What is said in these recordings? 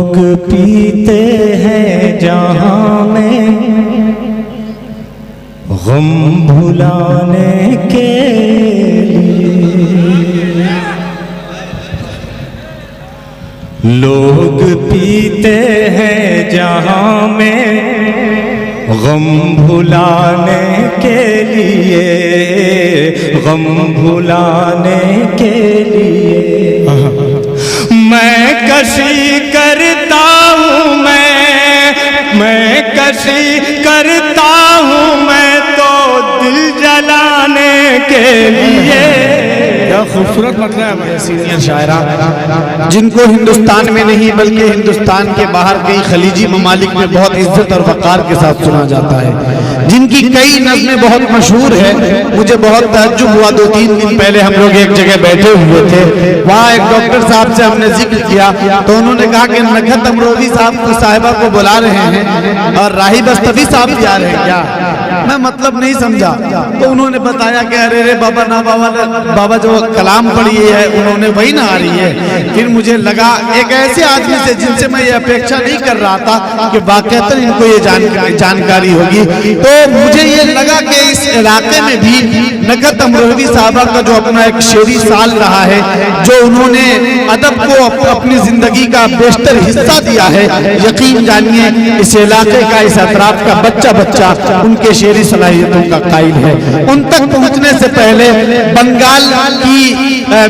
लोग पीते हैं जहां में गम भुलाने के लिए, लोग पीते हैं जहां में गम भुलाने के लिए, गम भुलाने के लिए। मैं कशी करता हूँ, मैं कशी करता हूँ, मैं तो दिल जलाने के लिए। क्या खूबसूरत मतलब है सीनियर शायरा, जिनको हिंदुस्तान में नहीं बल्कि हिंदुस्तान के बाहर कई खलीजी ममालिक में बहुत इज्जत और वक़ार के साथ सुना जाता है, जिनकी कई नज़में बहुत मशहूर है। मुझे बहुत ताज्जुब हुआ, 2-3 दिन पहले हम लोग एक जगह बैठे हुए थे, वहाँ एक डॉक्टर साहब से हमने जिक्र किया तो उन्होंने कहा कि नखत अमरोवी साहिबा को बुला रहे हैं और राही बस्तवी साहब भी आ रहे हैं क्या? मैं मतलब नहीं समझा। तो उन्होंने बताया कि अरे रे बाबा ना बाबा जो कलाम पढ़ी है उन्होंने वही ना आ रही है। फिर मुझे लगा एक ऐसे आदमी से जिनसे मैं ये अपेक्षा नहीं कर रहा था कि वाकईतन इनको ये जानकारी होगी, तो मुझे ये लगा कि इस इलाके में भी नखत अमरोवी साहबा का जो अपना एक शेरी साल रहा है, जो उन्होंने अदब को अपनी जिंदगी का बेशतर हिस्सा दिया है, यकीन जानिए इस इलाके का, इस अतराफ का बच्चा बच्चा उनके शेरी सलाहियतों का कायल है। उन तक पहुंचने से पहले बंगाल की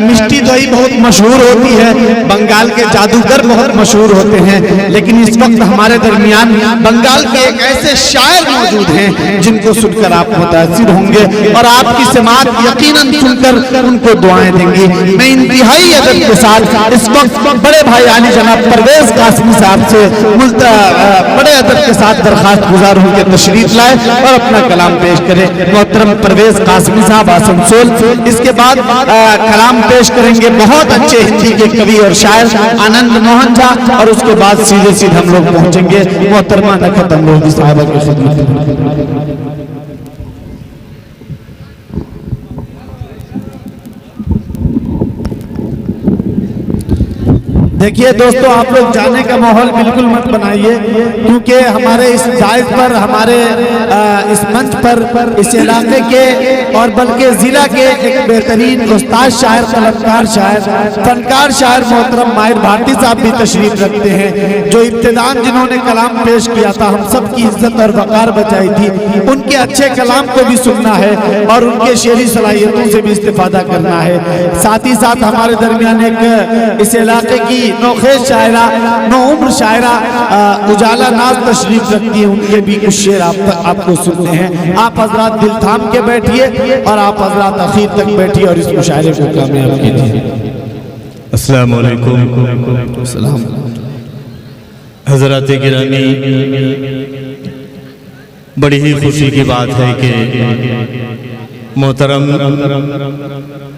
मिष्टी दही बहुत मशहूर होती है, बंगाल के जादूगर बहुत मशहूर होते हैं, लेकिन इस वक्त हमारे दरमियान बंगाल के एक ऐसे शायर मौजूद हैं जिनको सुनकर आप मुतासिर होंगे और आपकी समात यकीनन सुनकर उनको दुआएं देंगी। मैं इंतहाई अदब के साथ इस वक्त बड़े भाई आली जनाब परवेज कासमी साहब से बड़े अदब के साथ दरखास्त गुजार हूं कि तशरीफ लाए और अपना कलाम पेश करें। मोहतरम परवेज कासमी साहब आसनसोल। इसके बाद कलाम पेश करेंगे बहुत अच्छे हिंदी के कवि और शायर आनंद मोहन झा, और उसके बाद सीधे सीधे हम लोग पहुंचेंगे मोहतरमा नखत अमरोवी साहबा की खिदमत में। देखिए दोस्तों, आप लोग जाने का माहौल बिल्कुल मत बनाइए, क्योंकि हमारे इस जायज पर, हमारे इस मंच पर इस इलाके के और बल्कि जिला के एक बेहतरीन उस्ताद शायर, कलमकार शायर, फनकार शायर मोहतरम माहिर भारती साहब भी तशरीफ रखते हैं, जो इब्तिदान जिन्होंने कलाम पेश किया था, हम सब की इज्जत और वक़ार बचाई थी। उनके अच्छे कलाम को भी सुनना है और उनके शेरी सलाहियतों से भी इस्तिफादा करना है। साथ ही साथ हमारे दरमियान एक इस इलाके की नौखेज शायरा, नौ उम्र शायरा उजाला नाज तशरीफ रखती है, उनके भी कुछ शेर आपको सुनते हैं। आप हजरात दिल थाम के बैठिए और आप हजरात आखिर तक बैठिए और इस मुशायरे को कामयाब कीजिए। अस्सलाम वालेकुम। सलाम। हजरात गिरामी, बड़ी ही खुशी की बात है कि मोहतरम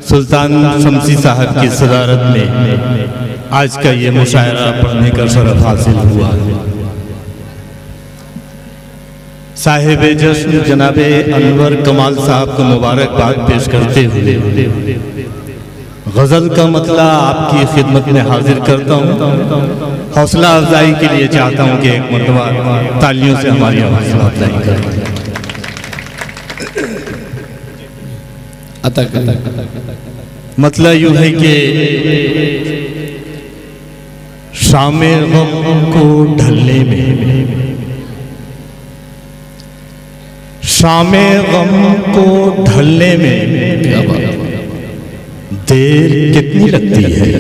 सुल्तान शमसी साहब की सदारत में आज का ये मुशायरा पढ़ने का शरफ हासिल हुआ है। साहिब जश्न जनाबे अनवर कमाल साहब को मुबारकबाद पेश करते हुए गजल का मतला आपकी खिदमत में हाजिर करता हूँ। हौसला अफजाई के लिए चाहता हूँ कि एक मरतबा तालियों से हमारी हौसला अफजाई करें। मतलब यूं है कि शामे गम को ढलने में, शामे गम को ढलने में देर कितनी लगती है,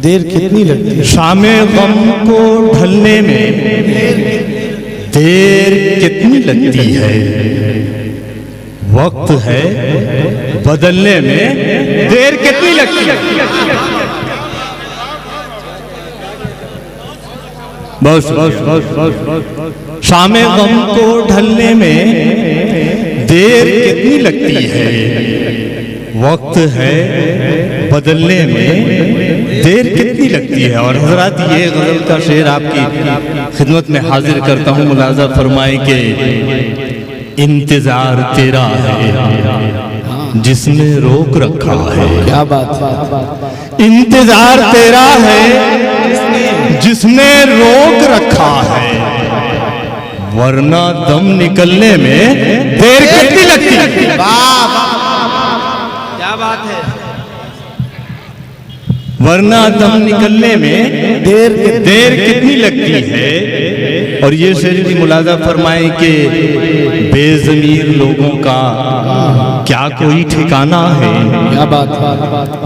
देर कितनी लगती है, शामे गम को ढलने में देर कितनी लगती है, वक्त है बदलने में देर कितनी लगती है। बस शामे गम को ढलने में देर कितनी लगती है, वक्त है बदलने में देर कितनी लगती है। और हजरात, ये गजल का शेर आपकी खिदमत में हाजिर करता हूँ। मुलाजा फरमाए कि इंतजार तेरा है जिसने रोक रखा है। क्या बात है। इंतजार तेरा है वरना दम निकलने में देर कितनी लगती है। क्या बात है। वरना दम निकलने में देर कितनी लगती है। और ये शेर भी मुलाजा फरमाए कि बेज़मीर लोगों का क्या कोई ठिकाना है। क्या बात है।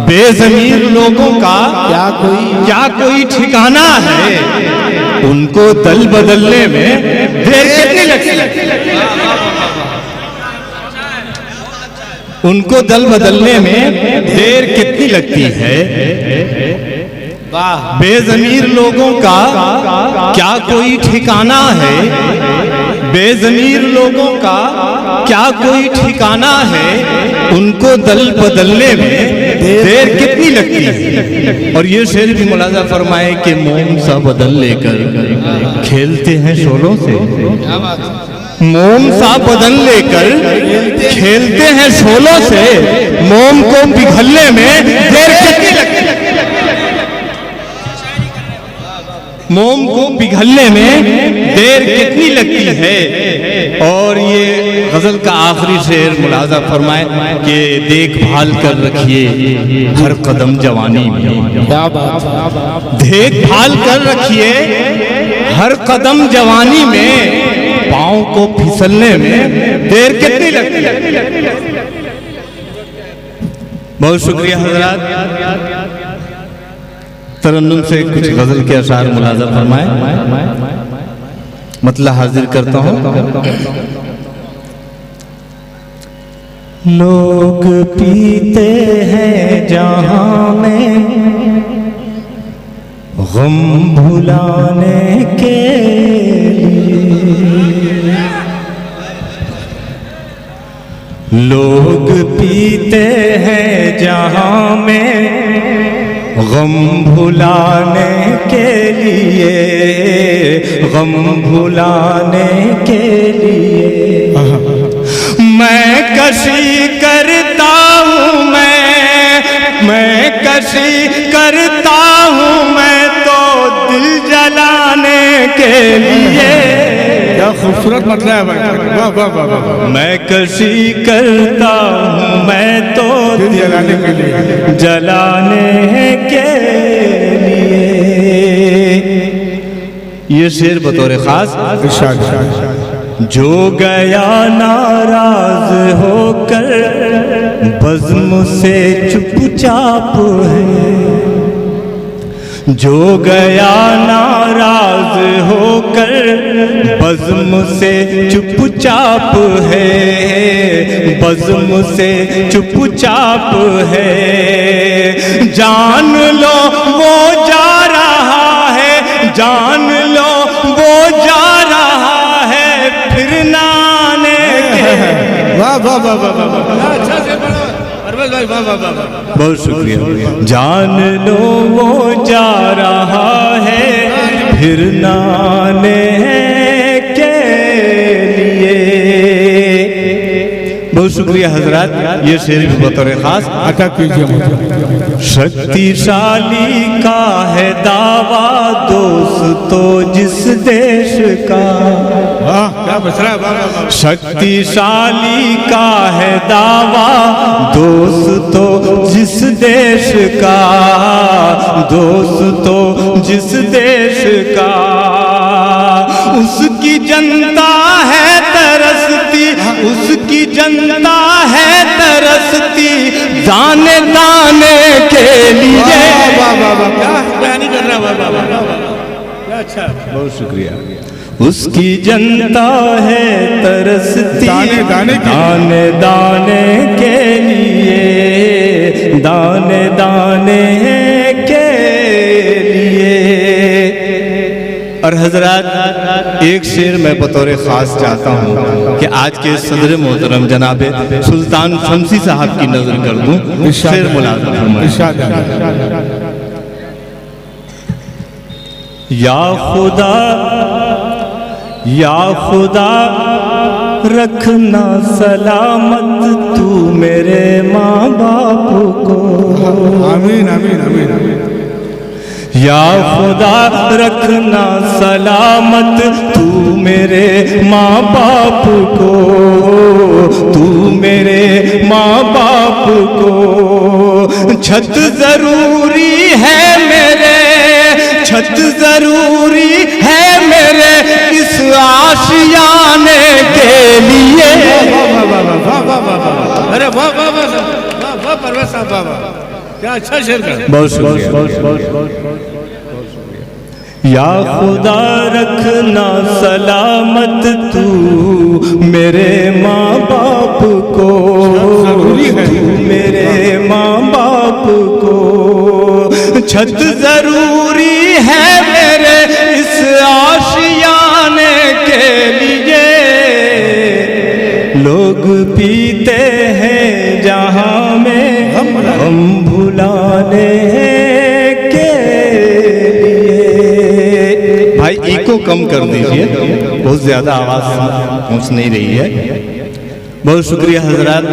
बेज़मीर लोगों का क्या कोई ठिकाना है। उनको दल बदलने में देर कितनी लगती है। उनको दल बदलने में देर कितनी लगती है। बेज़मीर लोगों का क्या कोई ठिकाना है। बेज़मीर लोगों का क्या कोई ठिकाना है। उनको दल बदलने में देर कितनी लगती है। और ये शेर भी मुलाजा फरमाए कि मोम सा बदल लेकर खेलते हैं शोलों से। मोम सा बदल लेकर खेलते हैं शोलों से। मोम को पिघलने में देर कितनी लगती है। मोम को पिघलने में देर कितनी लगती है। और ये गजल का आखिरी शेर मुलाजा फरमाए कि देखभाल कर रखिए हर कदम जवानी में। क्या बात। देखभाल कर रखिए हर कदम जवानी में। पाँव को फिसलने में देर कितनी लगती है। बहुत शुक्रिया हजरात। तरन्नुम से कुछ गजल के अशार मुलाजा फरमाए। मतलब हाजिर करता हूँ। लोग पीते हैं जहां में गम भुलाने के लिए। लोग पीते हैं जहां में गम भुलाने के लिए। गम भुलाने के लिए मैं कशी करता हूँ। मैं कशी करता हूँ। मैं तो दिल जलाने के लिए। क्या खूबसूरत मतलब है भाई। वाह वाह वाह वाह। मैं कशी करता हूँ। मैं तो दिल जलाने के लिए। जलाने के लिए। ये शेर बतौर खास जो गया नाराज होकर बज़्म से चुपचाप है। जो गया नाराज होकर बज़्म से चुपचाप है। बज़्म से चुपचाप है। जान लो वो जा रहा है। जान लो वो जा रहा है। फिर नाने के। वाह वाह वाह वाह वाह। अच्छा से पढ़ो अरबाज भाई। वाह वाह वाह। बहुत शुक्रिया। जान लो वो जा रहा है फिर नाने के लिए। बहुत शुक्रिया हजरात। ये शेर भी बतौर खास अता कीजिए मुझे। शक्तिशाली का है दावा दोस्तों जिस देश का। क्या बसरा। शक्तिशाली का है दावा दोस्तों जिस देश का। दोस्तों जिस देश का। उसकी जनता है तरसती। उसकी जनता है तरसती दाने दाने के लिए। वाह वाह वाह। क्या बयानी कर रहा है। वाह वाह वाह। अच्छा। बहुत शुक्रिया। उसकी जनता है तरसती दाने दाने के लिए। दाने दाने के लिए। और हजरात एक शेर मैं बतौर खास चाहता हूँ कि आज के सदर मोहतरम जनाबे सुल्तान शमसी साहब की नजर कर दूं। शेर मुलाज़ा फरमाएं। या खुदा रखना सलामत तू मेरे माँ बाप को। आमीन आमीन आमीन। या खुदा रखना सलामत तू मेरे माँ बाप को, तू मेरे माँ बाप को। छत जरूरी है मेरे, छत जरूरी है मेरे इस आशियाने के लिए। अरे वाह वाह वाह वाह परवेज साहब, वाह वाह, क्या अच्छा शेर कर। बहुत शुक्रिया। या खुदा रखना सलामत तू मेरे माँ बाप को, तू मेरे माँ बाप को। छत जरूरी है मेरे इस आशियाने के लिए। लोग पीते हैं जहाँ में हम भुलाने के लिए। भाई इको कम कर दीजिए, बहुत ज्यादा आवाज पहुंच नहीं रही है। बहुत शुक्रिया हजरात।